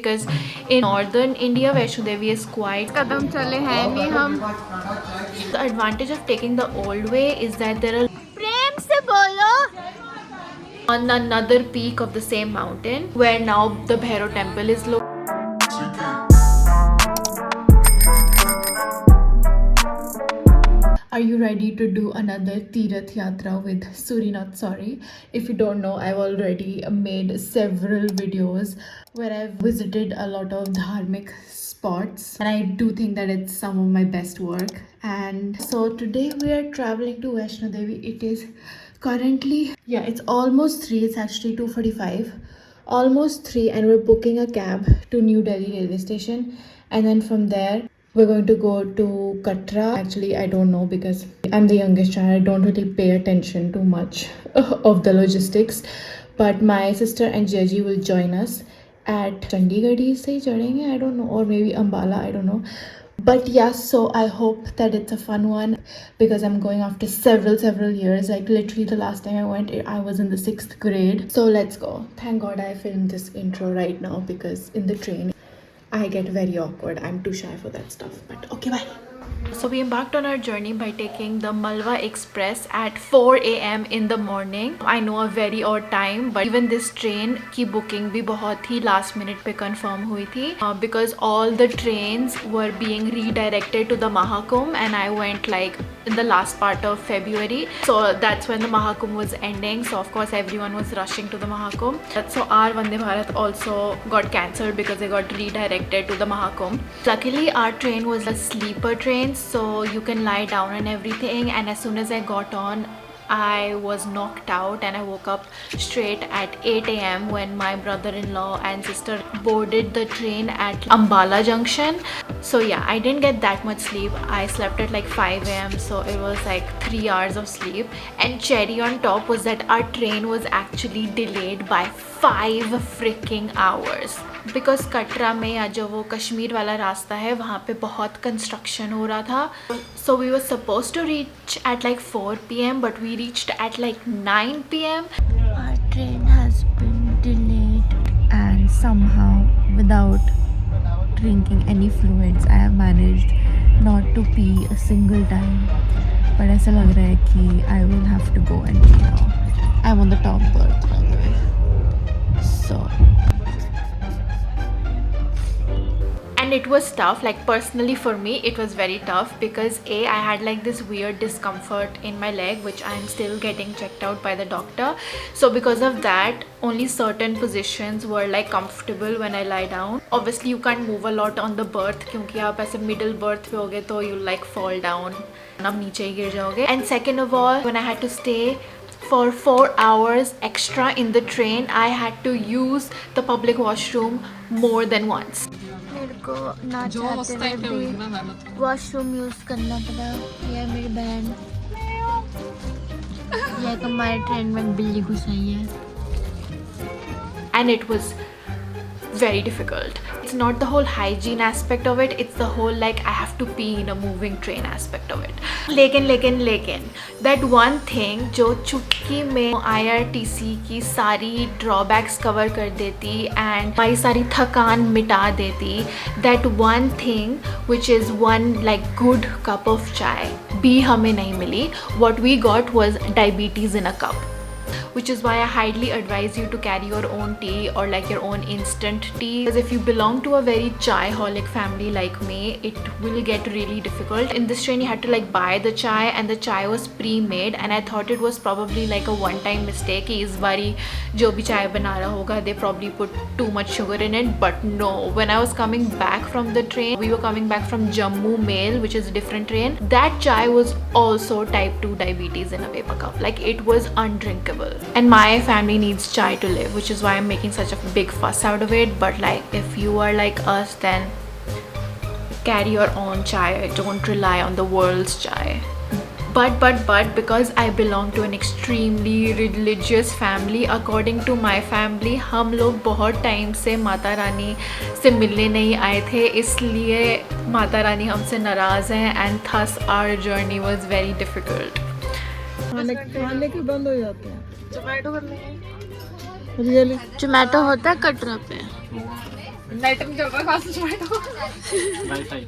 because in northern India Vaishno Devi is quite कदम चले हैं नहीं हम. The advantage of taking the old way is that there are प्रेम से बोलो on another peak of the same mountain where now the Bhairav temple is located. Are you ready to do another Tirath Yatra with Surinath? Sorry, if you don't know, I've already made several videos where I've visited a lot of dharmic spots, and I do think that it's some of my best work. And so today we are traveling to Vaishno Devi. It is currently, yeah, it's almost 3. It's actually 2:45, almost 3, and we're booking a cab to New Delhi railway station, and then from there we're going to go to Katra. Actually, I don't know because I'm the youngest child. I don't really pay attention too much of the logistics. But my sister and Jeji will join us at Chandigarh. Say chadenge, I don't know, or maybe Ambala, I don't know. But yeah, so I hope that it's a fun one because I'm going after several years. Like literally the last time I went, I was in the 6th grade. So let's go. Thank God I filmed this intro right now because in the train I get very awkward. I'm too shy for that stuff. But okay, bye. So we embarked on our journey by taking the Malwa Express at 4 a.m. in the morning. I know a very odd time, but even this train की booking भी बहुत ही last minute पे confirm हुई थी because all the trains were being redirected to the Mahakumbh, and I went like in the last part of February, so that's when the Mahakumbh was ending. So of course everyone was rushing to the Mahakumbh. So our Vande Bharat also got cancelled because they got redirected to the Mahakumbh. Luckily our train was a sleeper train, so you can lie down and everything, and as soon as I got on I was knocked out and I woke up straight at 8 a.m. when my brother-in-law and sister boarded the train at Ambala Junction. So yeah, I didn't get that much sleep. I slept at like 5 a.m. so it was like 3 hours of sleep. And cherry on top was that our train was actually delayed by 5 freaking hours because Katra में या जो वो कश्मीर वाला रास्ता है वहाँ पे बहुत कंस्ट्रक्शन हो रहा था. So we were supposed to reach at like 4 p.m. but we reached at like 9 p.m. Our train has been delayed, and somehow without drinking any fluids I have managed not to pee a single time. But ऐसा लग रहा है कि I will have to go and pee now. I'm on the top berth by the way. So and it was tough, like personally for me it was very tough because I had like this weird discomfort in my leg which I am still getting checked out by the doctor. So because of that only certain positions were like comfortable when I lie down. Obviously you can't move a lot on the berth क्योंकि आप ऐसे middle berth पे होगे तो you like fall down, आप नीचे ही गिर जाओगे. And second of all, when I had to stay for 4 hours extra in the train, I had to use the public washroom more than once. मेरे को ना चाहते हुए भी वॉशरूम यूज़ करना पड़ा. ये मेरी बहन, ये तो हमारे ट्रेन में बिल्ली घुस आई है. And it was very difficult. It's not the whole hygiene aspect of it, it's the whole like I have to pee in a moving train aspect of it. लेकिन that one thing जो चुटकी में IRTC की सारी drawbacks cover कर देती and हमारी सारी थकान मिटा देती, that one thing which is one like good cup of chai भी हमें नहीं मिली. What we got was diabetes in a cup, which is why I highly advise you to carry your own tea or like your own instant tea, because if you belong to a very chai-holic family like me, it will get really difficult. In this train you had to like buy the chai, and the chai was pre-made, and I thought it was probably like a one-time mistake कि इस बारी जो भी चाय बना रहा होगा they probably put too much sugar in it. But no, when I was coming back from the train, we were coming back from Jammu Mail, which is a different train, that chai was also type 2 diabetes in a paper cup. Like it was undrinkable. And my family needs chai to live, which is why I'm making such a big fuss out of it. But like if you are like us, then carry your own chai, don't rely on the world's chai. But because I belong to an extremely religious family, according to my family हम लोग बहुत time से माता रानी से मिलने नहीं आए थे, इसलिए माता रानी हमसे नाराज़ हैं, and thus our journey was very difficult. खाने के बंद हो जाते हैं. जोमेटो कर लेंगे. रियली जोमेटो होता है कटरा पे. नेट में चल रहा है वाईफाई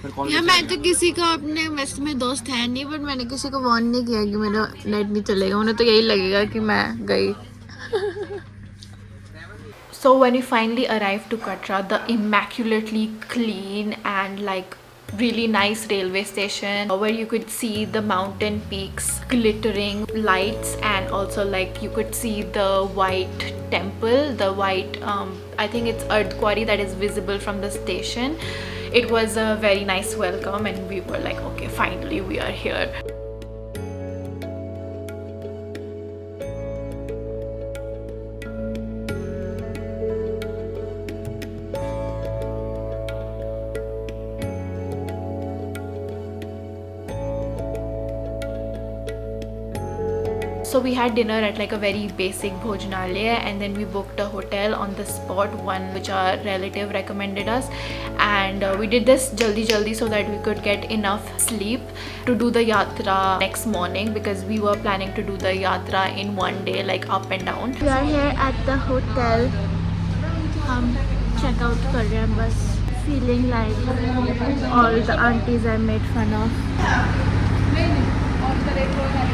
फिर कॉल या मैं तो किसी का अपने वैसे में दोस्त है नहीं, बट मैंने किसी को वार्न नहीं किया कि मेरा नेट नहीं चलेगा, उन्हें तो यही लगेगा कि मैं गई. So when we finally arrived to Katra, the immaculately clean and like really nice railway station where you could see the mountain peaks, glittering lights, and also like you could see the white temple, the white I think it's Earth Quarry that is visible from the station. It was a very nice welcome and we were like, okay, finally we are here. So we had dinner at like a very basic bhojanalaya, and then we booked a hotel on the spot, one which our relative recommended us, and we did this jaldi so that we could get enough sleep to do the yatra next morning, because we were planning to do the yatra in one day, like up and down. We are here at the hotel. Check out kar rahe hain, bas feeling like all the aunties I made fun of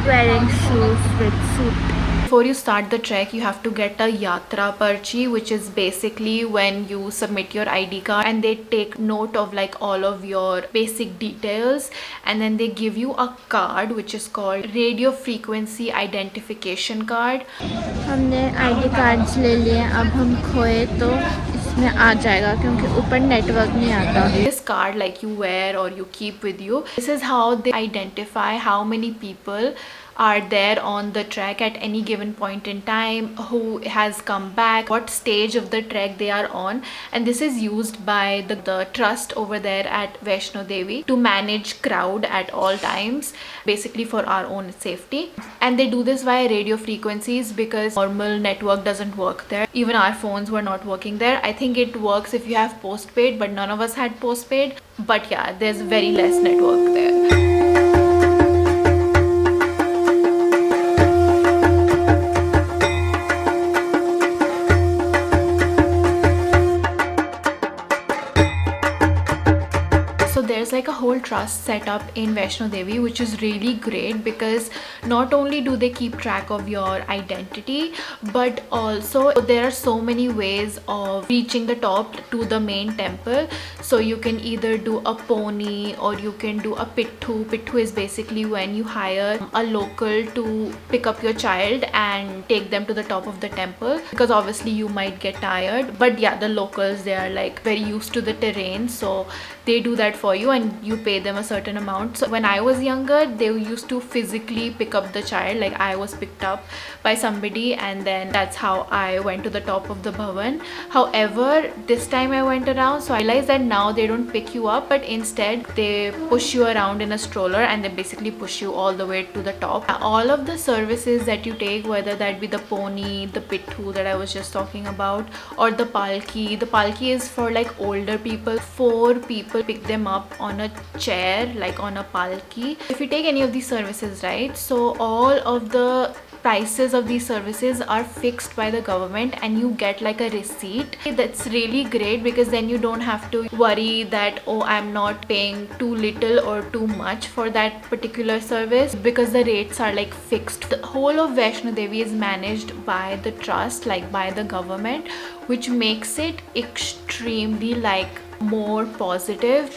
wearing shoes with suit. Before you start the trek, you have to get a yatra parchi, which is basically when you submit your ID card and they take note of like all of your basic details, and then they give you a card which is called radio frequency identification card. हमने ID cards ले लिए, अब हम खोए तो इसमें आ जाएगा क्योंकि ऊपर नेटवर्क नहीं आता. This card like you wear or you keep with you. This is how they identify how many people are there on the trek at any given point in time, who has come back, what stage of the trek they are on, and this is used by the trust over there at Vaishno Devi to manage crowd at all times, basically for our own safety. And they do this via radio frequencies because normal network doesn't work there. Even our phones were not working there. I think it works if you have postpaid, but none of us had postpaid. But yeah, there's very less network there. There's like a whole trust set up in Vaishno Devi, which is really great because not only do they keep track of your identity, but also there are so many ways of reaching the top to the main temple. So you can either do a pony or you can do a pittu. Pittu is basically when you hire a local to pick up your child and take them to the top of the temple, because obviously you might get tired, but yeah, the locals, they are like very used to the terrain, so they do that for you and you pay them a certain amount. So when I was younger, they used to physically pick up the child, like I was picked up by somebody, and then that's how I went to the top of the bhavan. However, this time I went around, so I realized that now they don't pick you up, but instead they push you around in a stroller and they basically push you all the way to the top. All of the services that you take, whether that be the pony, the pittu that I was just talking about, or the palki is for like older people. 4 people pick them up on a chair, like on a palki. If you take any of these services, right, so all of the prices of these services are fixed by the government and you get like a receipt. That's really great because then you don't have to worry that, oh, I'm not paying too little or too much for that particular service, because the rates are like fixed. The whole of Vaishno Devi is managed by the trust, like by the government, which makes it extremely like more positive.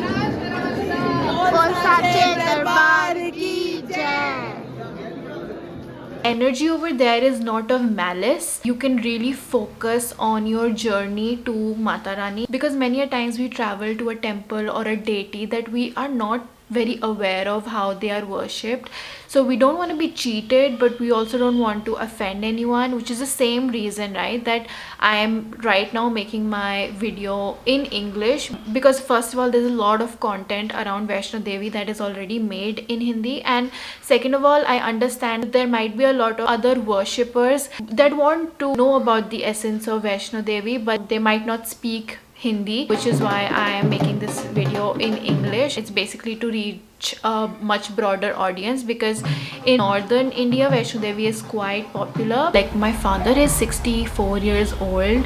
Energy over there is not of malice. You can really focus on your journey to Mata Rani, because many a times we travel to a temple or a deity that we are not very aware of how they are worshipped, so we don't want to be cheated, but we also don't want to offend anyone, which is the same reason, right, that I am right now making my video in English, because first of all, there's a lot of content around Vaishno Devi that is already made in Hindi, and second of all, I understand that there might be a lot of other worshippers that want to know about the essence of Vaishno Devi, but they might not speak Hindi, which is why I am making this video in English. It's basically to reach a much broader audience, because in northern India, Vaishno Devi is quite popular. Like my father is 64 years old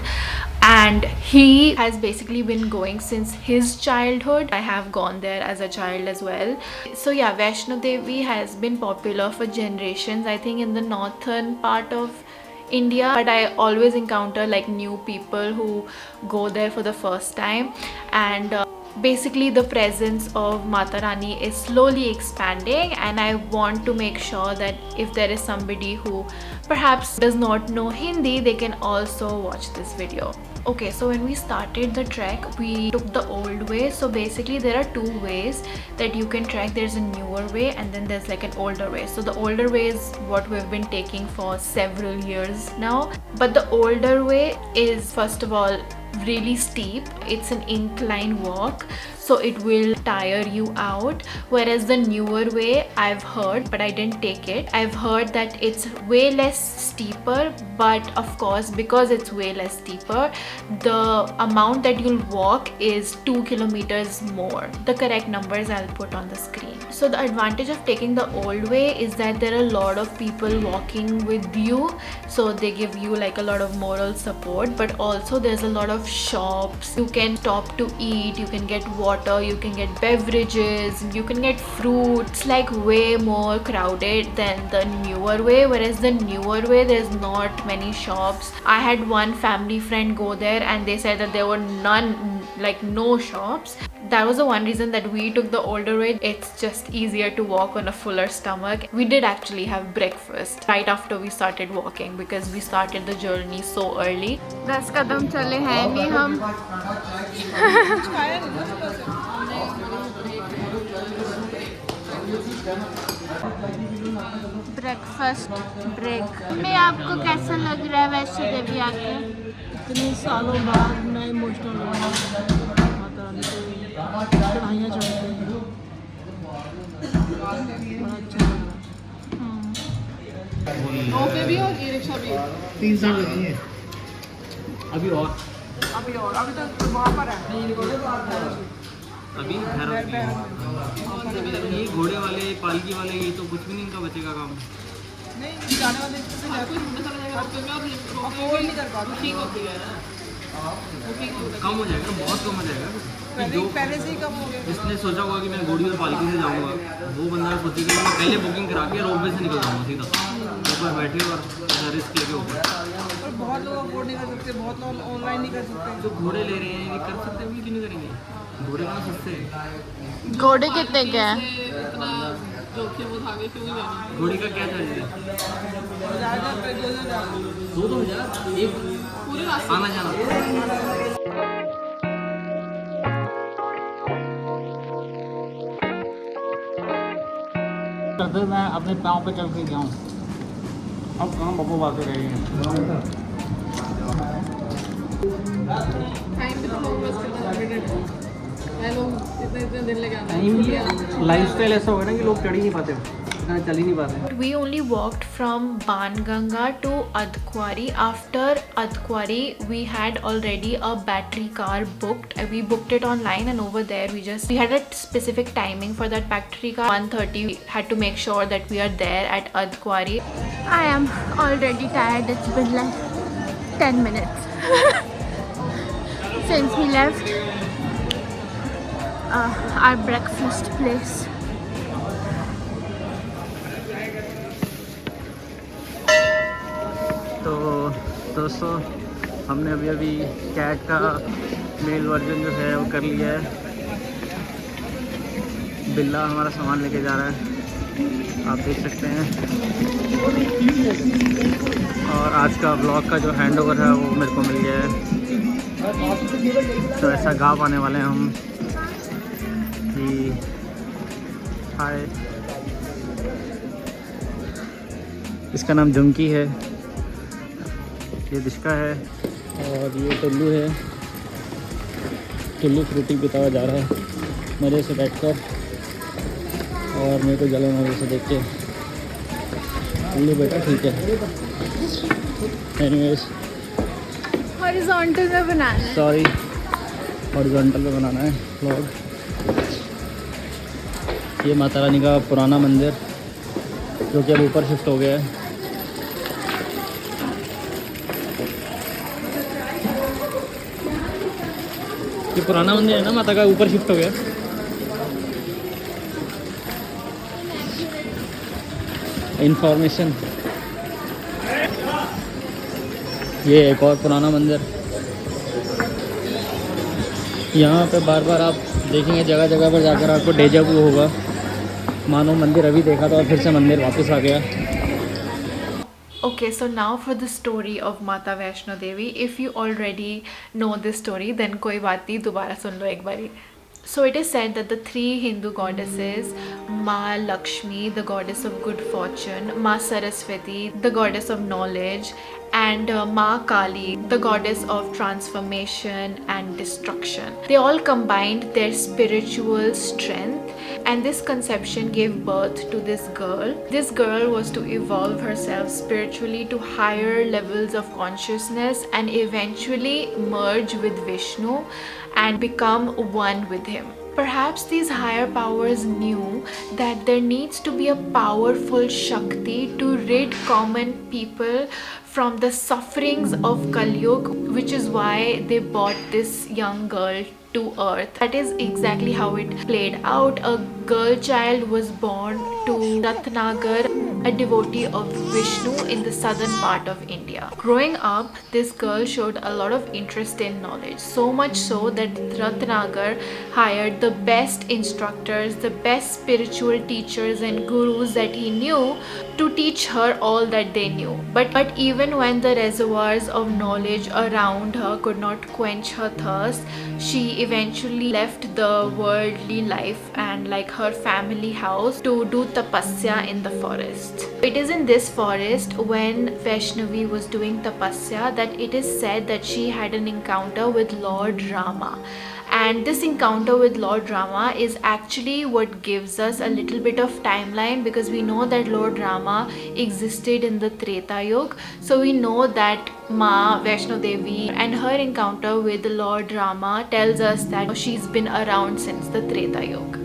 and he has basically been going since his childhood. I have gone there as a child as well. So yeah, Vaishno Devi has been popular for generations, I think, in the northern part of India, but I always encounter like new people who go there for the first time, and basically the presence of Mata Rani is slowly expanding, and I want to make sure that if there is somebody who perhaps does not know Hindi, they can also watch this video. Okay, so when we started the trek, we took the old way. So basically there are two ways that you can trek. There's a newer way and then there's like an older way. So the older way is what we've been taking for several years now, but the older way is, first of all, really steep. It's an incline walk, so it will tire you out, whereas the newer way, I've heard, but I didn't take it, I've heard that it's way less steeper, but of course because it's way less steeper, the amount that you'll walk is 2 kilometers more. The correct numbers I'll put on the screen. So the advantage of taking the old way is that there are a lot of people walking with you, so they give you like a lot of moral support, but also there's a lot of shops. You can stop to eat, you can get water, you can get beverages, you can get fruit. It's like way more crowded than the newer way, whereas the newer way there's not many shops. I had one family friend go there and they said that there were none, like no shops. That was the one reason that we took the older way. It's just easier to walk on a fuller stomach. We did actually have breakfast right after we started walking because we started the journey so early. 10 कदम चले हैं नहीं हम. Breakfast break में आपको कैसा लग रहा है वैष्णो देवी आके? इतने सालों बाद मैं इमोशनल हुआ. माता रानी को चढ़ाइयाँ चढ़ते हैं, बड़ा अच्छा लग रहा है. ओके भी और ई रिक्शा भी 3 साल लगी है अभी अभी तो वहाँ पर है. अभी ये घोड़े वाले पालकी वाले ये तो कुछ भी नहीं इनका बचेगा काम. नहीं जाने वाले से हर कोई घूमने चला जाएगा और अफोर्ड नहीं कर पाता. ठीक होती है ना, कम हो जाएगा, बहुत कम हो जाएगा. पहले से ही कम हो गया. जिसने सोचा होगा कि मैं घोड़ी और पालकी से जाऊंगा, वो बंदा सोचेगा कि मैं पहले बुकिंग करा के रोपवे से निकल जाऊंगा सीधा ऊपर बैठे और रिस्क लेके ऊपर. और बहुत लोग अफोर्ड नहीं कर सकते, बहुत लोग ऑनलाइन नहीं कर सकते. जो घोड़े ले रहे हैं ये कर सकते हैं, क्यों नहीं करेंगे? घोड़े कहाँ सस्ते हैं. घोड़े कितने के हैं? इतना जोखिम उठा के क्यों नहीं जाना. घोड़ी का क्या चार्ज है? 2,000 एक पूरे रास्ते आना जाना. फिर मैं अपने पाँव पे चल के जाऊँ. अब कहाँ बब्बू बातें रह गई हैं. टाइम भी तो लोग वेस्ट करना है. लोग इतने दिन लगे आते नहीं, लाइफस्टाइल ऐसा हो गया ना कि लोग चढ़ ही नहीं पाते, इतना चल ही नहीं पाते. We only walked from Banganga to Adhkwari. After Adhkwari, we had already a battery car booked. We booked it online, and over there we had a specific timing for that battery car. 1:30. We had to make sure that we are there at Adhkwari. I am already tired. It's been like 10 minutes since we left our breakfast place. तो दोस्तों, हमने अभी cat का male version जो है वो कर लिया है. बिल्ला हमारा सामान लेके जा रहा है, आप देख सकते हैं. और आज का ब्लॉग का जो हैंड ओवर है वो मेरे को मिल गया है. तो ऐसा गाँव आने वाले हैं हम कि हाय. इसका नाम जंकी है, ये दिशका है, और ये टुल्लू है. टुल्लू फ्रूटी पिता हुआ जा रहा है मज़े से बैठकर, और मेरे को जलन वजह से देख के. टुल्लू बेटा ठीक है. एनीवेज, हॉरिजॉन्टल में बनाना है. सॉरी, हॉरिजॉन्टल में बनाना है व्लॉग. ये माता रानी का पुराना मंदिर जो कि अब ऊपर शिफ्ट हो गया है. ये पुराना मंदिर है ना माता का, ऊपर शिफ्ट हो गया। इंफॉर्मेशन, ये एक और पुराना मंदिर। यहाँ पे बार बार आप देखेंगे जगह जगह पर जाकर आपको डेजा वू होगा, मानो मंदिर अभी देखा था और फिर से मंदिर वापस आ गया। Okay, so now for the story of Mata Vaishno Devi. If you already know this story, then कोई बात नहीं, दोबारा सुन लो एक बारी. So it is said that the three Hindu goddesses, Ma Lakshmi, the goddess of good fortune, Ma Saraswati, the goddess of knowledge, and Ma Kali, the goddess of transformation and destruction, they all combined their spiritual strength, and this conception gave birth to this girl. This girl was to evolve herself spiritually to higher levels of consciousness and eventually merge with Vishnu and become one with him. Perhaps these higher powers knew that there needs to be a powerful Shakti to rid common people from the sufferings of Kali Yuga, which is why they brought this young girl to earth. That is exactly how it played out. A girl child was born to Ratnagar, a devotee of Vishnu in the southern part of India. Growing up, this girl showed a lot of interest in knowledge, so much so that Ratnagar hired the best instructors, the best spiritual teachers and gurus that he knew to teach her all that they knew. But even when the reservoirs of knowledge around her could not quench her thirst, she eventually left the worldly life and like her family house to do tapasya in the forest. It is in this forest when Vaishnavi was doing tapasya that it is said that she had an encounter with Lord Rama. And this encounter with Lord Rama is actually what gives us a little bit of timeline, because we know that Lord Rama existed in the Treta Yuga. So we know that Ma Vaishno Devi and her encounter with Lord Rama tells us that she's been around since the Treta Yuga.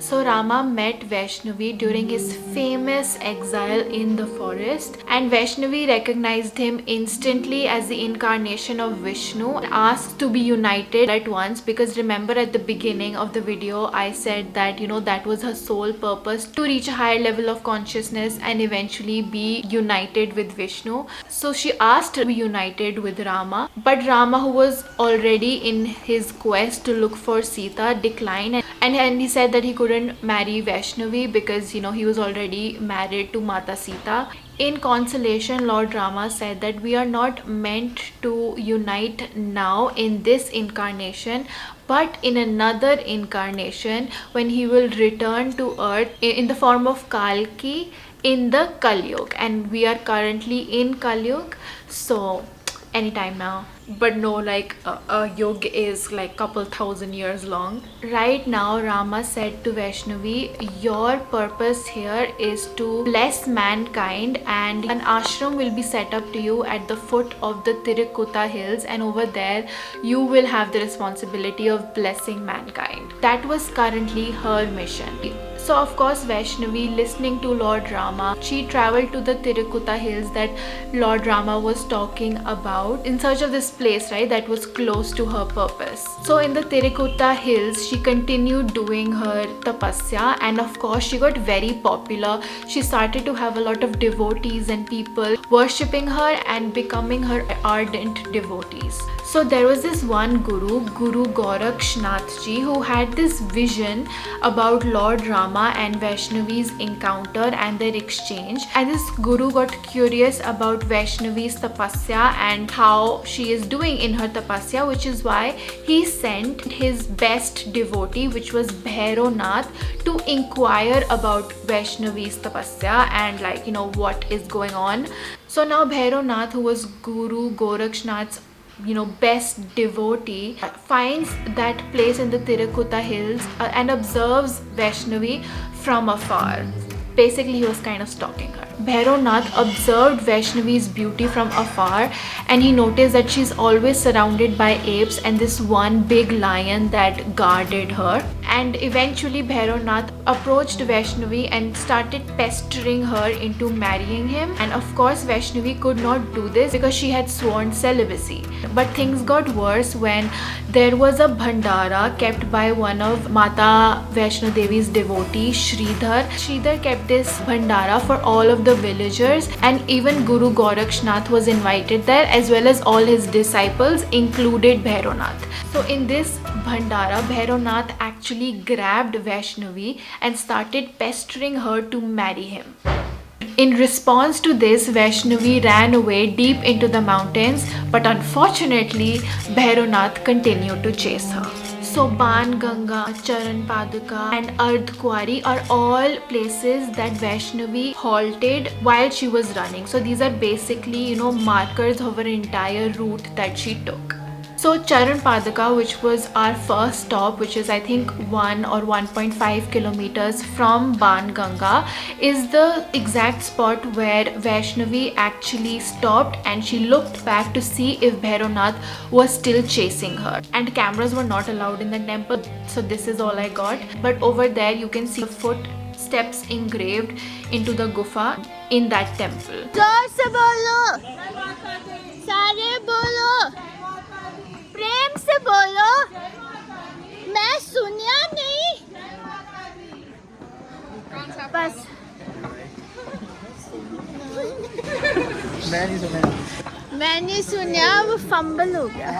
So Rama met Vaishnavi during his famous exile in the forest, and Vaishnavi recognized him instantly as the incarnation of Vishnu and asked to be united at once, because remember at the beginning of the video I said that that was her sole purpose, to reach a higher level of consciousness and eventually be united with Vishnu. So she asked to be united with Rama, but Rama, who was already in his quest to look for Sita, declined, and he said that he couldn't marry Vaishnavi because he was already married to Mata Sita. In consolation, Lord Rama said that we are not meant to unite now in this incarnation, but in another incarnation when he will return to earth in the form of Kalki in the Kali Yuga, and we are currently in Kali Yuga, so anytime now. But no, like a yoga is like couple thousand years long. Right now Rama said to Vaishnavi, your purpose here is to bless mankind, and an ashram will be set up to you at the foot of the Tirikuta hills, and over there you will have the responsibility of blessing mankind. That was currently her mission. So of course Vaishnavi, listening to Lord Rama, she traveled to the Tirikuta hills that Lord Rama was talking about in search of this place, right, that was close to her purpose. So in the Tirikuta hills she continued doing her tapasya, and of course she got very popular. She started to have a lot of devotees and people worshipping her and becoming her ardent devotees. So there was this one Guru Gorakshnath ji, who had this vision about Lord Rama and Vaishnavi's encounter and their exchange, and this Guru got curious about Vaishnavi's tapasya and how she is doing in her tapasya, which is why he sent his best devotee, which was Bhaironath, to inquire about Vaishnavi's tapasya and what is going on. So now Bhaironath, who was Guru Gorakshnath's best devotee, finds that place in the Tirikuta hills and observes Vaishnavi from afar. Basically he was kind of stalking her. Bhairanath observed Vaishnavi's beauty from afar, and he noticed that she's always surrounded by apes and this one big lion that guarded her. And eventually Bhairanath approached Vaishnavi and started pestering her into marrying him. And of course Vaishnavi could not do this because she had sworn celibacy. But things got worse when there was a bhandara kept by one of Mata Vaishno Devi's devotees, Sridhar. Sridhar kept this bhandara for all of the villagers, and even Guru Gorakshnath was invited there, as well as all his disciples, included Bhairanath. So in this bhandara, Bhairanath actually grabbed Vaishnavi and started pestering her to marry him. In response to this, Vaishnavi ran away deep into the mountains, but unfortunately, Bhairanath continued to chase her. So Ban Ganga, Charan Paduka and Ardhkwari are all places that Vaishnavi halted while she was running. So these are basically, markers of her entire route that she took. So Charan Paduka, which was our first stop, which is I think 1 or 1.5 kilometers from Ban Ganga, is the exact spot where Vaishnavi actually stopped and she looked back to see if Bhairanath was still chasing her. And cameras were not allowed in the temple, so this is all I got. But over there you can see footsteps engraved into the gufa in that temple. जोर से बोलो, सारे बोलो, प्रेम से बोलो, मैं सुनिया नहीं, बस मैं नहीं सुनिया, वो फंबल हो गया.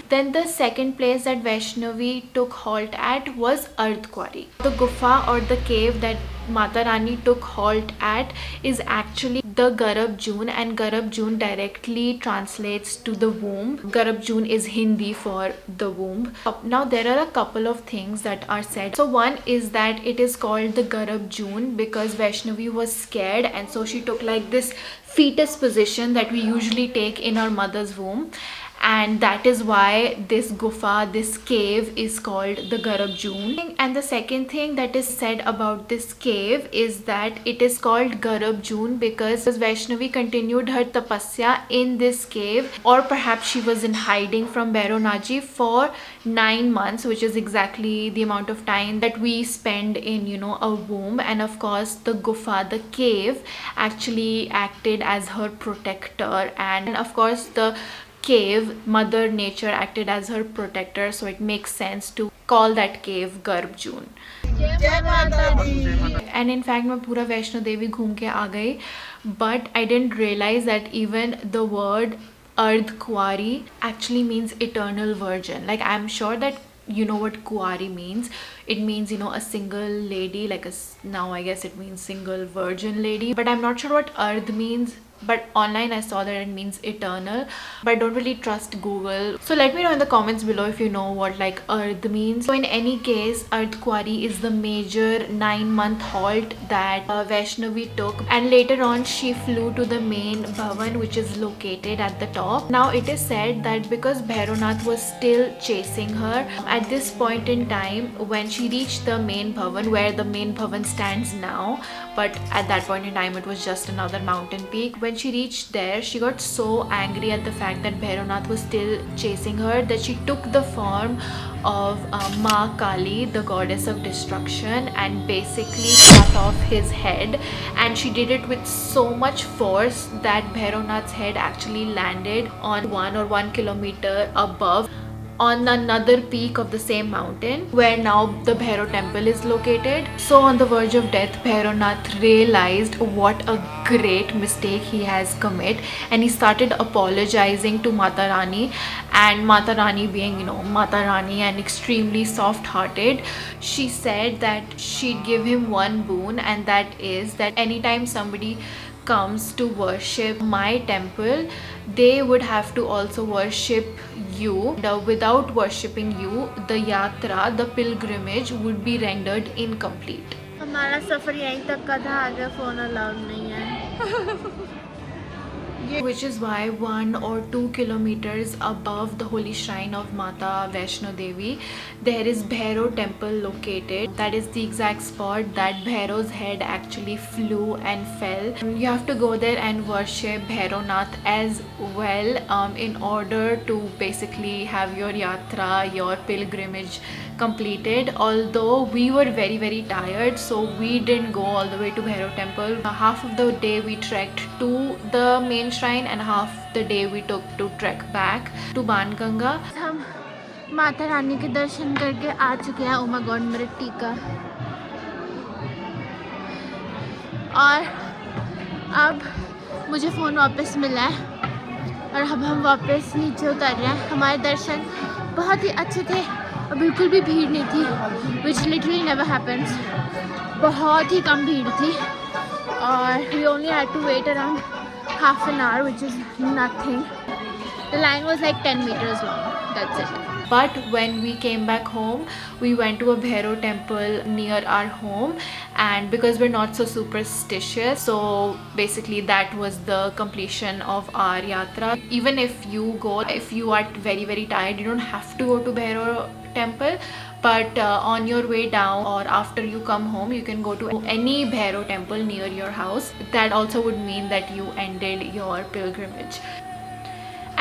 Then the second place that Vaishnavi took halt at was Ardhkwari. The gufa or the cave that Mata Rani took halt at is actually the Garab June, and Garab June directly translates to the womb. Garab June is Hindi for the womb. Now there are a couple of things that are said. So one is that it is called the Garab June because Vaishnavi was scared, and so she took like this fetus position that we usually take in our mother's womb. And that is why this gufa, this cave is called the Garab June. And the second thing that is said about this cave is that it is called Garab June because Vaishnavi continued her tapasya in this cave, or perhaps she was in hiding from Bhairanaji for 9 months, which is exactly the amount of time that we spend in a womb. And of course the gufa, the cave, actually acted as her protector, and of course the cave, Mother Nature acted as her protector, so it makes sense to call that cave Garb June. And in fact मैं पूरा वैष्णो देवी घूम के आ गई, but I didn't realize that even the word Ardhkwari actually means eternal virgin. Like, I'm sure that you know what Kuari means. It means a single lady, now I guess it means single virgin lady, but I'm not sure what Ardh means. But online I saw that it means eternal, but I don't really trust Google. So let me know in the comments below if you know what Ardh means. So in any case, Ardhkwari is the major 9-month halt that Vaishnavi took, and later on she flew to the main bhavan, which is located at the top. Now it is said that because Bhairanath was still chasing her, at this point in time when she reached the main bhavan, where the main bhavan stands now, but at that point in time it was just another mountain peak. When she reached there, she got so angry at the fact that Bhairanath was still chasing her that she took the form of Ma Kali, the goddess of destruction, and basically cut off his head. And she did it with so much force that Bhairanath's head actually landed on 1 kilometer above on another peak of the same mountain where now the Bhairav temple is located. So on the verge of death, Bhairanath realized what a great mistake he has committed, and he started apologizing to Mata Rani. And Mata Rani, being Mata Rani and extremely soft hearted, she said that she'd give him one boon, and that is that anytime somebody comes to worship my temple, they would have to also worship you. Without worshipping you, the yatra, the pilgrimage would be rendered incomplete. हमारा सफर यहीं तक का था, आगे phone allowed नहीं है. which is why 1 or 2 kilometers above the holy shrine of Mata Vaishno Devi there is Bhairo temple located. That is the exact spot that Bhairo's head actually flew and fell. You have to go there and worship Bhaironath as well in order to basically have your yatra, your pilgrimage completed. Although we were very tired, so we didn't go all the way to Bhairo temple. Half of the day we trekked to the main shrine and half the day we took to trek back to Banganga. हम माता रानी के दर्शन करके आ चुके हैं. Oh my God, मेरा टीका. और अब मुझे फ़ोन वापस मिला है और अब हम वापस नीचे उतर रहे हैं. हमारे दर्शन बहुत ही अच्छे थे और बिल्कुल भी भीड़ नहीं थी, विच लिटरली नेवर हैपेंस. बहुत ही कम भीड़ थी और we only had to wait around half an hour, which is nothing. The line was like 10 meters long. That's it. But when we came back home, we went to a Bhairo temple near our home, and because we're not so superstitious, so basically that was the completion of our yatra. Even if you go, if you are very tired, you don't have to go to Bhairo temple, but on your way down or after you come home, you can go to any Bhairo temple near your house. That also would mean that you ended your pilgrimage.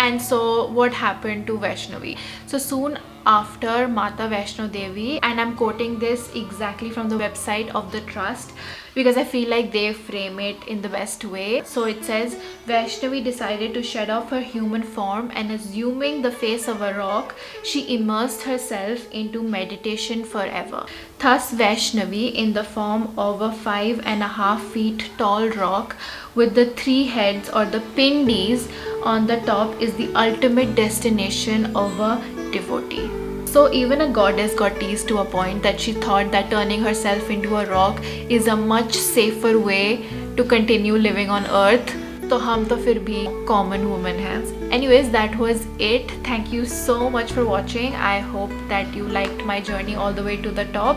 And so what happened to Vaishnavi? So soon after Mata Vaishno Devi, and I'm quoting this exactly from the website of the trust because I feel like they frame it in the best way. So it says, Vaishnavi decided to shed off her human form and assuming the face of a rock, she immersed herself into meditation forever. Thus Vaishnavi, in the form of a 5.5 feet tall rock with the 3 heads or the pindis on the top, is the ultimate destination of a devotee. So even a goddess got teased to a point that she thought that turning herself into a rock is a much safer way to continue living on earth. तो हम तो फिर भी common women हैं. Anyways, that was it. Thank you so much for watching. I hope that you liked my journey all the way to the top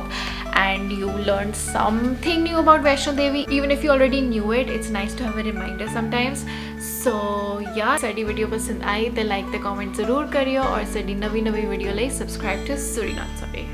and you learned something new about Vaishno Devi. Even if you already knew it, it's nice to have a reminder sometimes. So yeah, sari video पसंद आई तो like ते comment जरूर करियो और साडी नवी video लिए subscribe to सूरीनाथ sorry.